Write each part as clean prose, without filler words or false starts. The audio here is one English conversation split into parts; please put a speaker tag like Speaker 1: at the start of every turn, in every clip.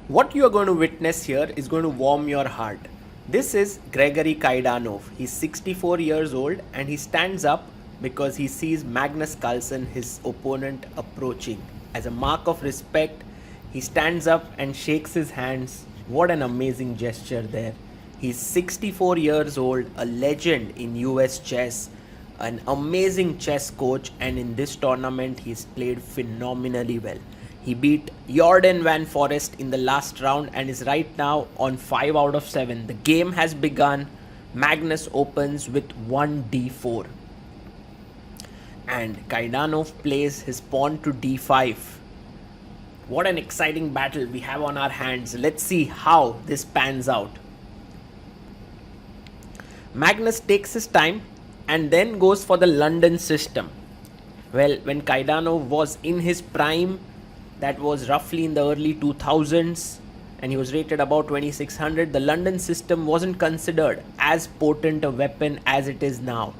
Speaker 1: What you are going to witness here is going to warm your heart. This is Gregory Kaidanov. He's 64 years old and he stands up because he sees Magnus Carlsen, his opponent, approaching. As a mark of respect, he stands up and shakes his hands. What an amazing gesture there. He's 64 years old, a legend in US chess, an amazing chess coach, and in this tournament he's played phenomenally well. He beat Jordan Van Forest in the last round and is right now on 5 out of 7. The game has begun. Magnus opens with 1d4. And Kaidanov plays his pawn to d5. What an exciting battle we have on our hands. Let's see how this pans out. Magnus takes his time and then goes for the London system. Well, when Kaidanov was in his prime, that was roughly in the early 2000s, and he was rated about 2600. The London system wasn't considered as potent a weapon as it is now.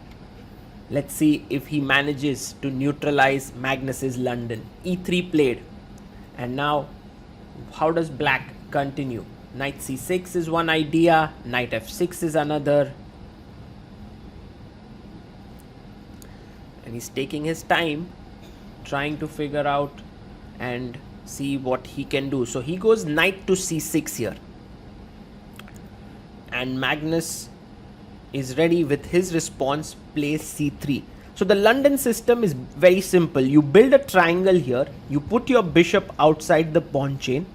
Speaker 1: Let's see if he manages to neutralize Magnus's London. e3 played, and now how does black continue? Knight c6 is one idea, knight f6 is another, and he's taking his time trying to figure out and see what he can do. So he goes knight to c6 here, and Magnus is ready with his response, plays c3. So the London system is very simple. You build a triangle here, you put your bishop outside the pawn chain,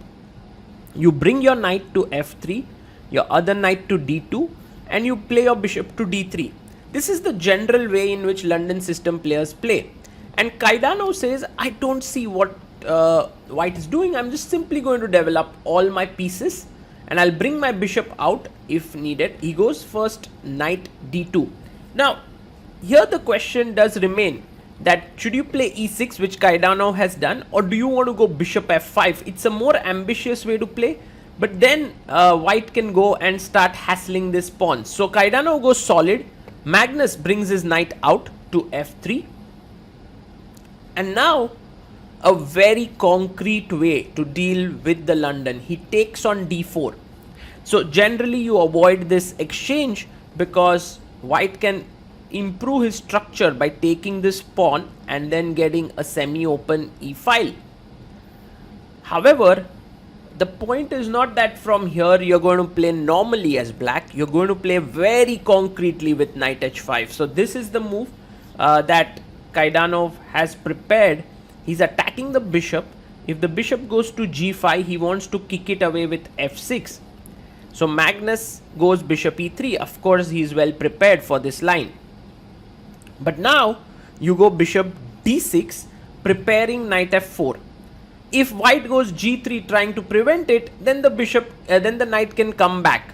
Speaker 1: you bring your knight to f3, your other knight to d2, and you play your bishop to d3. This is the general way in which London system players play. And Kaidanov says, I don't see what white is doing. I'm just simply going to develop all my pieces and I'll bring my bishop out if needed. He goes first knight d2. Now here the question does remain that should you play e6, which Kaidanov has done, or do you want to go bishop f5? It's a more ambitious way to play, but then white can go and start hassling this pawn. So Kaidanov goes solid. Magnus brings his knight out to f3, and now a very concrete way to deal with the London. He takes on d4. So generally you avoid this exchange because white can improve his structure by taking this pawn and then getting a semi-open e-file. However, the point is not that from here you're going to play normally as black. You're going to play very concretely with knight h5. So this is the move that Kaidanov has prepared. He's attacking the bishop. If the bishop goes to g5, he wants to kick it away with f6. So Magnus goes bishop e3. Of course, he is well prepared for this line. But now you go bishop d6, preparing knight f4. If white goes g3 trying to prevent it, then the knight can come back.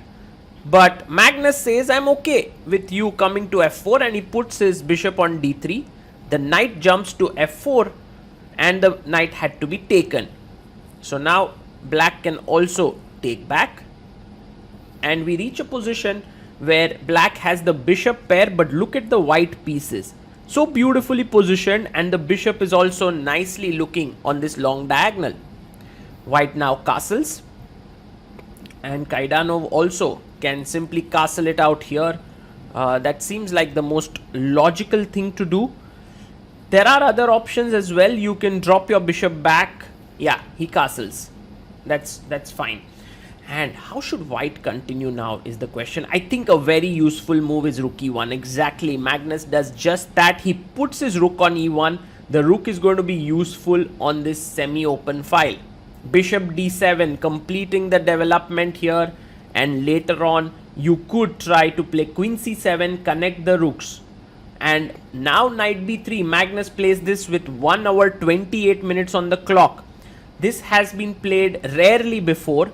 Speaker 1: But Magnus says, I'm okay with you coming to f4, and he puts his bishop on d3. The knight jumps to f4 and the knight had to be taken. So now black can also take back, and we reach a position where black has the bishop pair, but look at the white pieces. So beautifully positioned, and the bishop is also nicely looking on this long diagonal. White now castles, and Kaidanov also can simply castle it out here. That seems like the most logical thing to do. There are other options as well. You can drop your bishop back. Yeah, he castles. That's fine. And how should white continue now is the question. I think a very useful move is rook e1. Exactly, Magnus does just that. He puts his rook on e1. The rook is going to be useful on this semi-open file. Bishop d7, completing the development here. And later on, you could try to play queen c7, connect the rooks. And now knight b3. Magnus plays this with 1 hour 28 minutes on the clock. This has been played rarely before.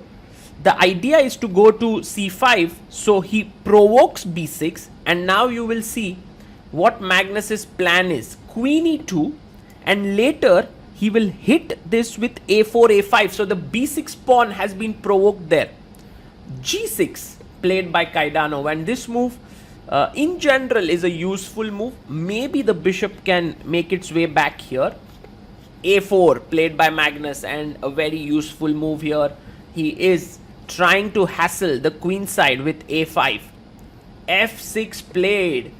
Speaker 1: The idea is to go to c5, so he provokes b6, and now you will see what Magnus's plan is. Queen e2, and later he will hit this with a4, a5. So the b6 pawn has been provoked there. g6 played by Kaidanov, and this move in general is a useful move. Maybe the bishop can make its way back here. a4 played by Magnus, and a very useful move here. he is trying to hassle the queen side with a5. f6 played.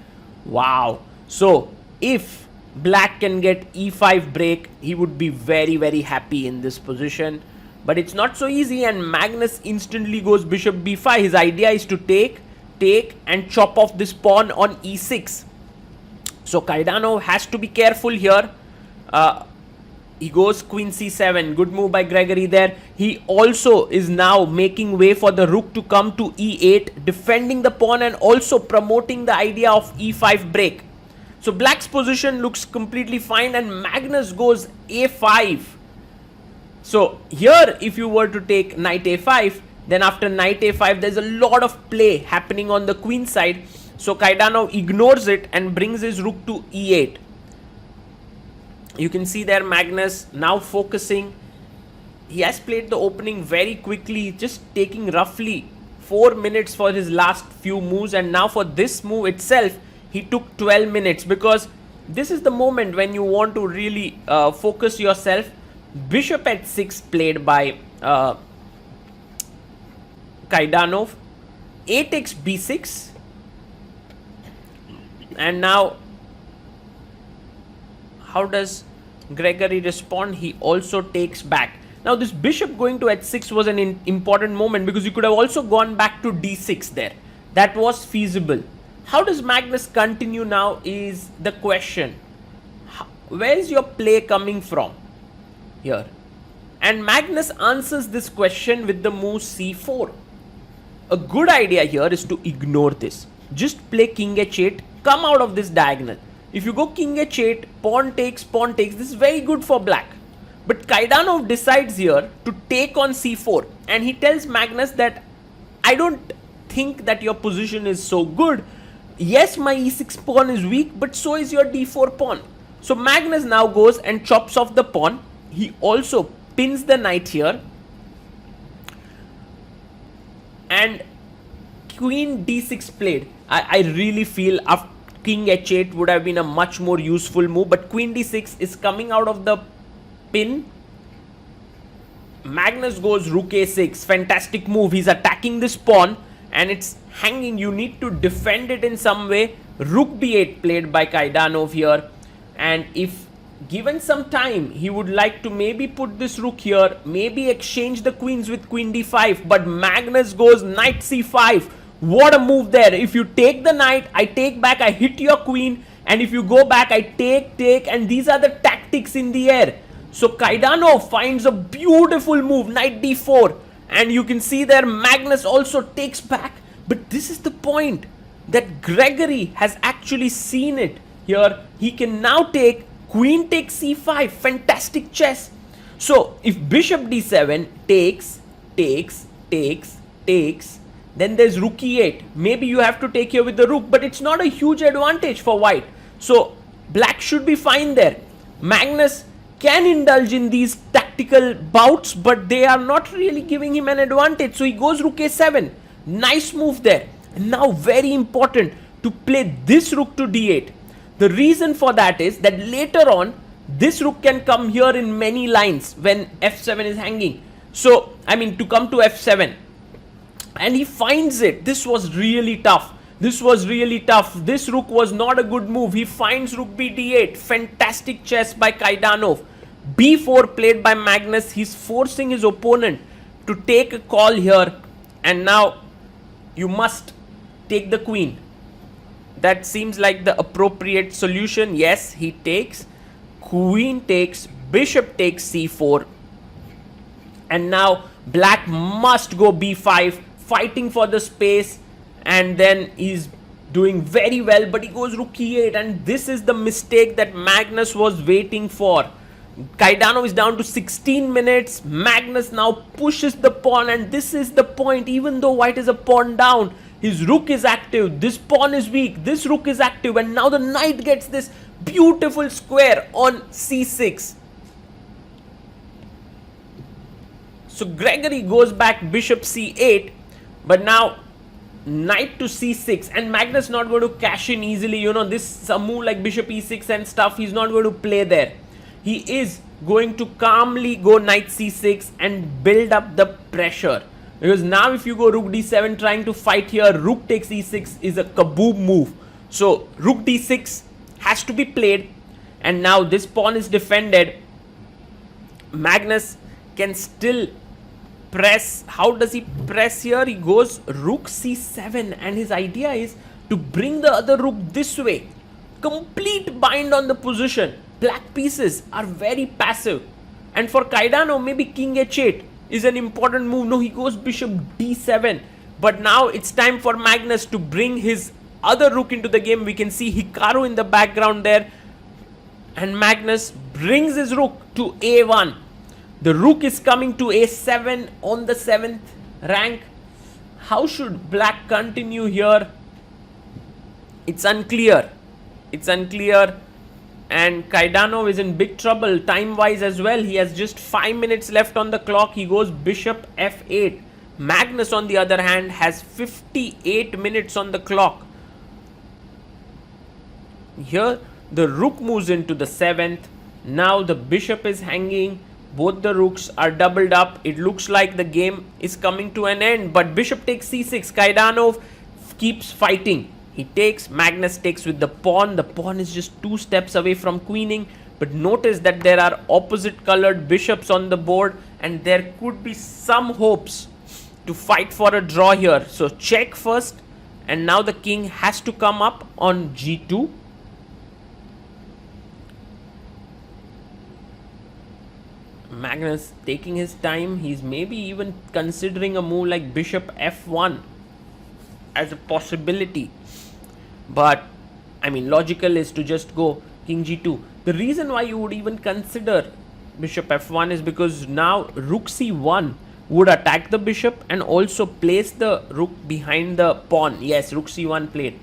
Speaker 1: Wow. So if black can get e5 break, he would be very, very happy in this position. But it's not so easy, and Magnus instantly goes bishop b5. His idea is to take and chop off this pawn on e6. So Kaidanov has to be careful here. He goes queen c7. Good move by Gregory there. He also is now making way for the rook to come to e8, defending the pawn and also promoting the idea of e5 break. So black's position looks completely fine, and Magnus goes a5. So here, if you were to take knight a5, then after knight a5, there's a lot of play happening on the queen side. So Kaidanov ignores it and brings his rook to e8. You can see there Magnus now focusing. He has played the opening very quickly, just taking roughly 4 minutes for his last few moves. And now for this move itself, he took 12 minutes, because this is the moment when you want to really focus yourself. Bishop h6 played by Kaidanov. A takes b6. And now, how does Gregory respond? He also takes back. Now this bishop going to h6 was an important moment, because you could have also gone back to d6 there. That was feasible. How does Magnus continue now is the question. Where is your play coming from here? And Magnus answers this question with the move c4. A good idea here is to ignore this. Just play king h8, come out of this diagonal. If you go king h8, pawn takes, this is very good for black. But Kaidanov decides here to take on c4, and he tells Magnus that I don't think that your position is so good. Yes, my e6 pawn is weak, but so is your d4 pawn. So Magnus now goes and chops off the pawn. He also pins the knight here. And queen d6 played. I really feel after king h8 would have been a much more useful move, but queen d6 is coming out of the pin. Magnus goes rook a6. Fantastic move. He's attacking this pawn and it's hanging. You need to defend it in some way. Rook b8 played by Kaidanov here, and if given some time, he would like to maybe put this rook here, maybe exchange the queens with queen d5, but Magnus goes knight c5. What a move there. If you take the knight, I take back, I hit your queen, and if you go back, I take, and these are the tactics in the air. So Kaidanov finds a beautiful move, knight d4, and you can see there Magnus also takes back. But this is the point that Gregory has actually seen it here. He can now take queen takes c5, fantastic chess. So if bishop d7 takes, then there's rook e8. Maybe you have to take here with the rook, but it's not a huge advantage for white. So black should be fine there. Magnus can indulge in these tactical bouts, but they are not really giving him an advantage. So he goes rook a7. Nice move there. And now very important to play this rook to d8. The reason for that is that later on, this rook can come here in many lines when f7 is hanging. So, I mean, to come to f7. And he finds it. This was really tough. This rook was not a good move. He finds rook b d8. Fantastic chess by Kaidanov. b4 played by Magnus. He's forcing his opponent to take a call here. And now you must take the queen. That seems like the appropriate solution. Yes, he takes. Queen takes. Bishop takes c4. And now black must go b5. Fighting for the space. And then he's doing very well. But he goes rook e8. And this is the mistake that Magnus was waiting for. Kaidanov is down to 16 minutes. Magnus now pushes the pawn. And this is the point. Even though white is a pawn down, his rook is active. This pawn is weak. This rook is active. And now the knight gets this beautiful square on c6. So Gregory goes back bishop c8. But now knight to c6. And Magnus not going to cash in easily. You know, this a move like bishop e6 and stuff. He's not going to play there. He is going to calmly go knight c6 and build up the pressure. Because now if you go rook d7 trying to fight here, rook takes e6 is a kaboom move. So rook d6 has to be played, and now this pawn is defended. Magnus can still press. How does he press here? He goes rook c7, and his idea is to bring the other rook this way. Complete bind on the position. Black pieces are very passive. And for Kaidanov, maybe king h8 is an important move. No, he goes bishop d7. But now it's time for Magnus to bring his other rook into the game. We can see Hikaru in the background there. And Magnus brings his rook to a1. The rook is coming to a7 on the 7th rank. How should black continue here? It's unclear. It's unclear. And Kaidanov is in big trouble time-wise as well. He has just 5 minutes left on the clock. He goes bishop f8. Magnus, on the other hand, has 58 minutes on the clock. Here, the rook moves into the 7th. Now the bishop is hanging. Both the rooks are doubled up. It looks like the game is coming to an end. But bishop takes c6. Kaidanov keeps fighting. He takes, Magnus takes with the pawn. The pawn is just 2 steps away from queening. But notice that there are opposite colored bishops on the board, and there could be some hopes to fight for a draw here. So check first, and now the king has to come up on g2. Magnus taking his time. He's maybe even considering a move like bishop f1 as a possibility. But, I mean, logical is to just go king g2. The reason why you would even consider bishop f1 is because now rook c1 would attack the bishop and also place the rook behind the pawn. Yes, rook c1 played.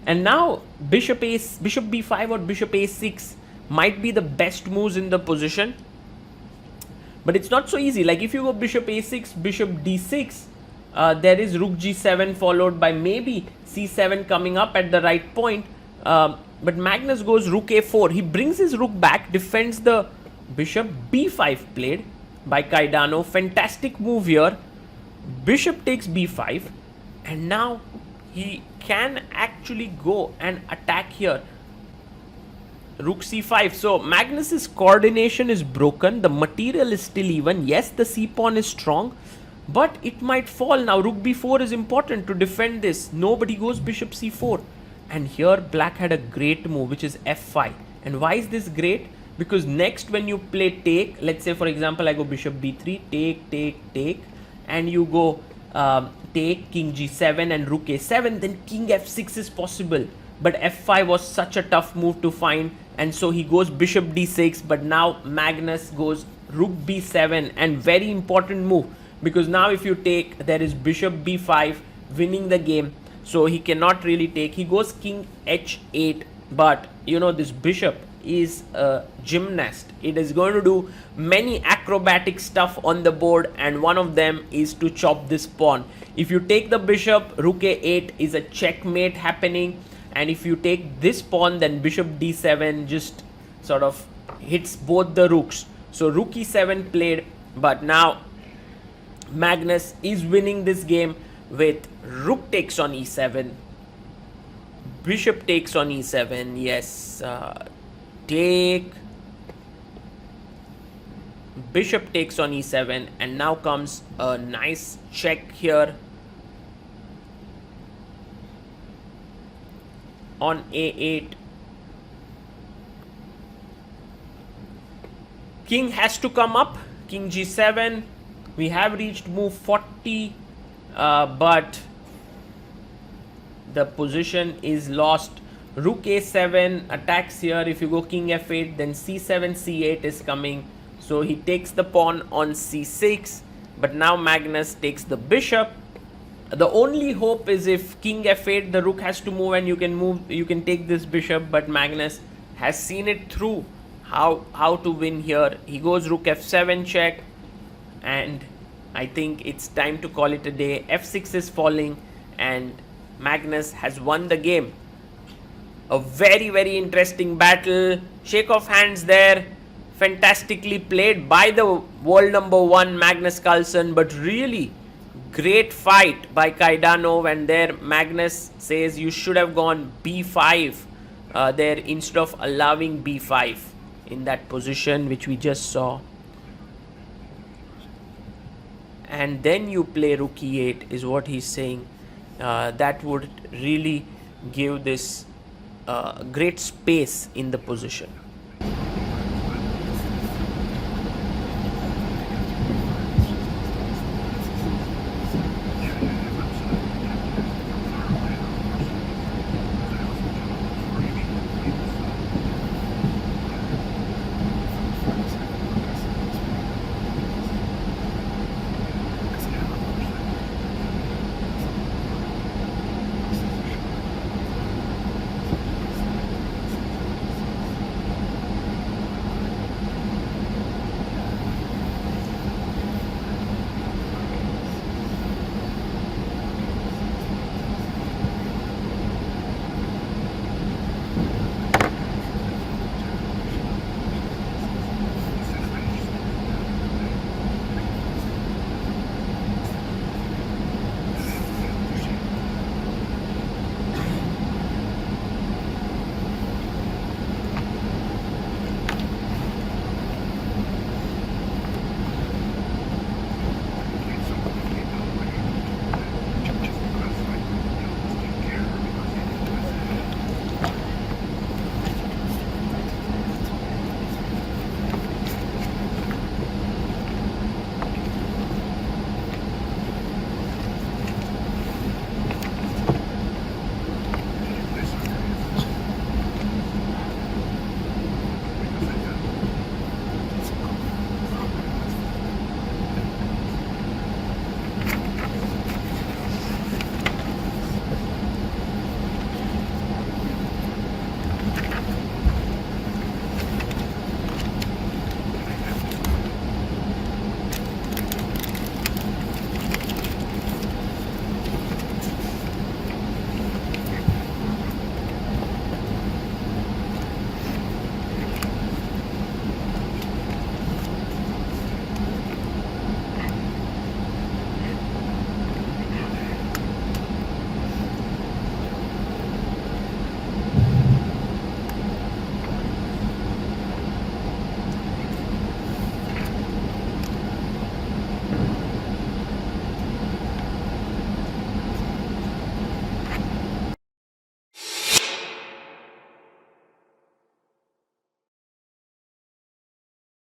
Speaker 1: And now bishop b5 or bishop a6 might be the best moves in the position. But it's not so easy. Like if you go bishop a6, bishop d6, there is rook g7 followed by maybe c7 coming up at the right point. But Magnus goes rook a4. He brings his rook back, defends the bishop. b5 played by Kaidanov. Fantastic move here. Bishop takes b5. And now he can actually go and attack here. Rook c5. So Magnus's coordination is broken. The material is still even. Yes, the c pawn is strong, but it might fall. Now rook b4 is important to defend this. Nobody goes bishop c4. And here black had a great move, which is f5. And why is this great? Because next when you play take, let's say for example I go bishop b3, take, and you go take king g7 and rook a7, then king f6 is possible. But f5 was such a tough move to find, and so he goes bishop d6. But now Magnus goes rook b7, and very important move, because now if you take, there is bishop b5 winning the game, so he cannot really take. He goes king h8, but you know this bishop is a gymnast. It is going to do many acrobatic stuff on the board, and one of them is to chop this pawn. If you take the bishop, rook a8 is a checkmate happening. And if you take this pawn, then bishop d7 just sort of hits both the rooks. So rook e7 played, but now Magnus is winning this game with rook takes on e7, bishop takes on e7. Yes, take, bishop takes on e7, and now comes a nice check here on a8. King has to come up, king g7. We have reached move 40, but the position is lost. Rook a7 attacks here. If you go king f8, then c7, c8 is coming. So he takes the pawn on c6, but now Magnus takes the bishop. The only hope is if king f8, the rook has to move and you can take this bishop, but Magnus has seen it through how to win here. He goes rook f7 check, and I think it's time to call it a day. f6 is falling, and Magnus has won the game. A very, very interesting battle. Shake of hands there fantastically played by the world number 1 Magnus Carlsen, but really great fight by Kaidanov, and there Magnus says you should have gone b5 there instead of allowing b5 in that position which we just saw. And then you play rook e8 is what he's saying. That would really give this great space in the position.